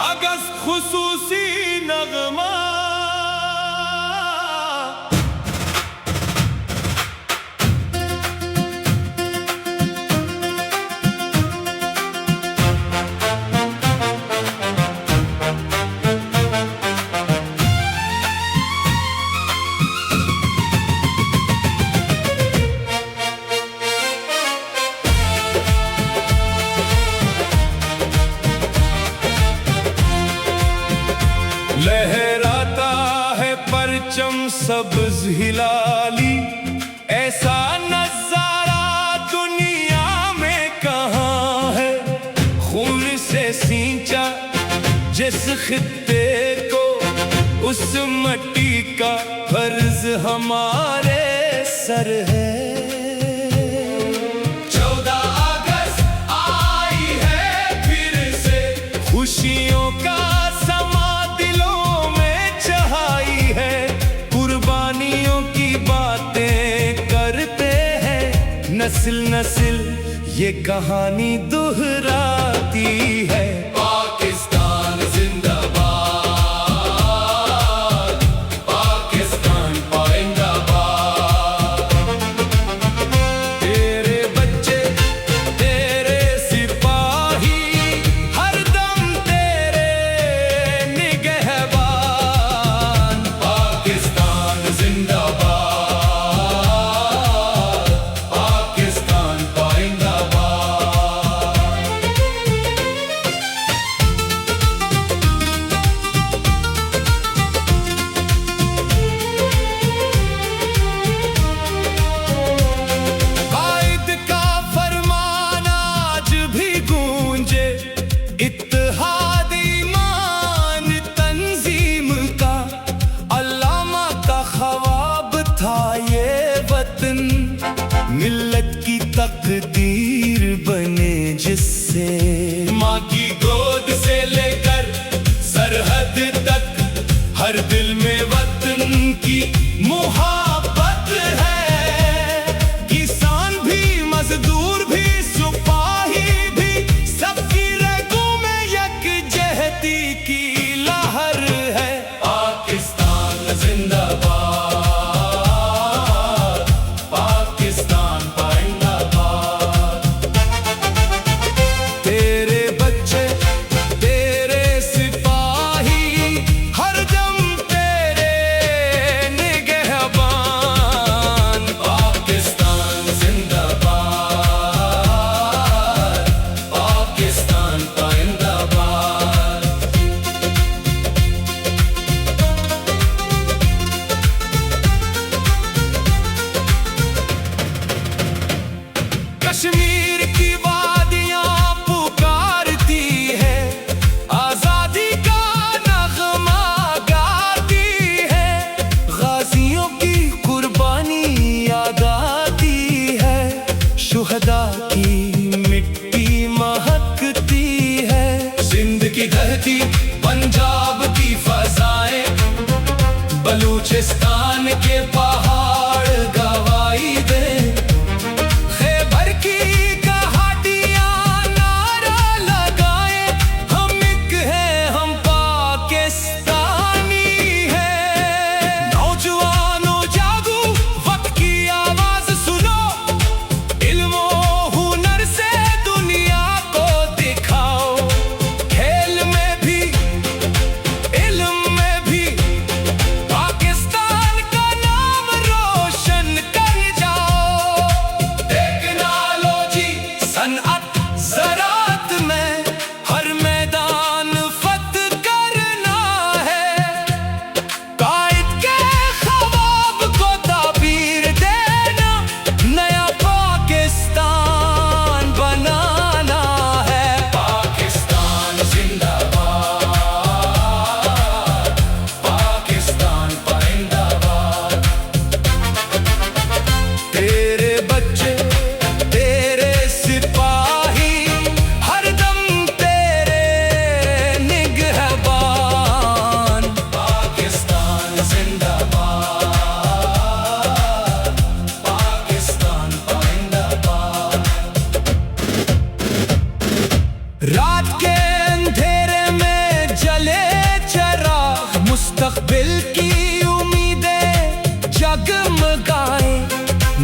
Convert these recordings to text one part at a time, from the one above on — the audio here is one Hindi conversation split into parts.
अगस्त खुसूसी नगमा लहराता है परचम सब्ज हिलाली, ऐसा नजारा दुनिया में कहाँ है। खून से सींचा जिस खित्ते को, उस मट्टी का फर्ज हमारे सर है। खुशियों का समा दिलों में छाई है, कुर्बानियों की बातें करते हैं। नस्ल नस्ल ये कहानी दोहराती है। पाकिस्तान जिंदाबाद, पाकिस्तान पाइंदाबाद। तेरे बच्चे तेरे सिपाही, इत्तेहाद ईमान तंजीम का, अल्लामा का ख्वाब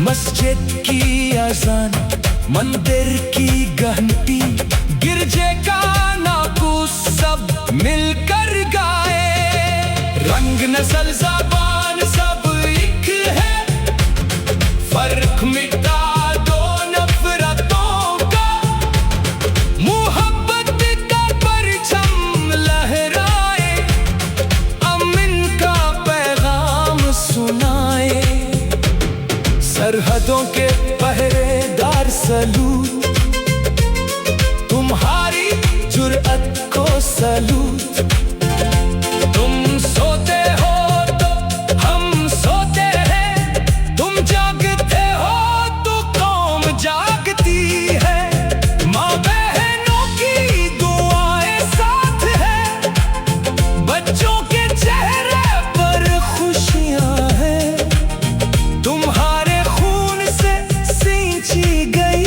मस्जिद की अजान, मंदिर की घंटी, गिरजे का नाकूस सब मिलकर गाए। रंग नस्ल ज़बान सब एक है, फर्क मिटा दो नफरतों का। मोहब्बत का परचम लहराए, अमन का पैगाम सुनाए। सरहदों के पहरेदार सलूट, तुम्हारी जुर्अत को सलूट। तुम सोते हो तो हम सोते हैं, तुम जागते हो तो कौम जागती है। माँ बहनों की दुआएं साथ है, बच्चों के चेहरे पर खुशियाँ हैं। तुम्हारे खून से सींची गई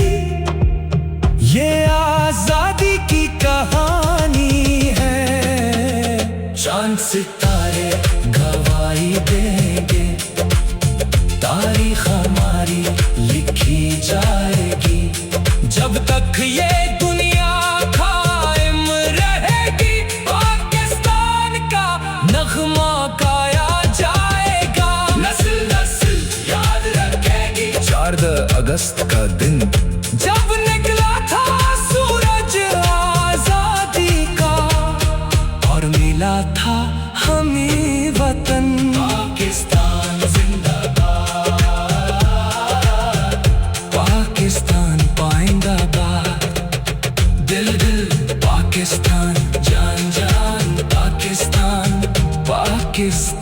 ये आजादी की कहानी है। चांद सितारे गवाही देंगे, तारीख हमारी लिखी जाएगी। जब तक ये दुनिया कायम रहेगी, पाकिस्तान का नगमा गाया जाएगा। नस्ल नस्ल याद रखेगी 4 अगस्त का दिन, जब निकला था सूरज आजादी का और मिला था हमें वतन। पाकिस्तान जिंदाबाद, पाकिस्तान पाइंदाबाद। दिल दिल पाकिस्तान, जान जान पाकिस्तान, पाकिस्तान।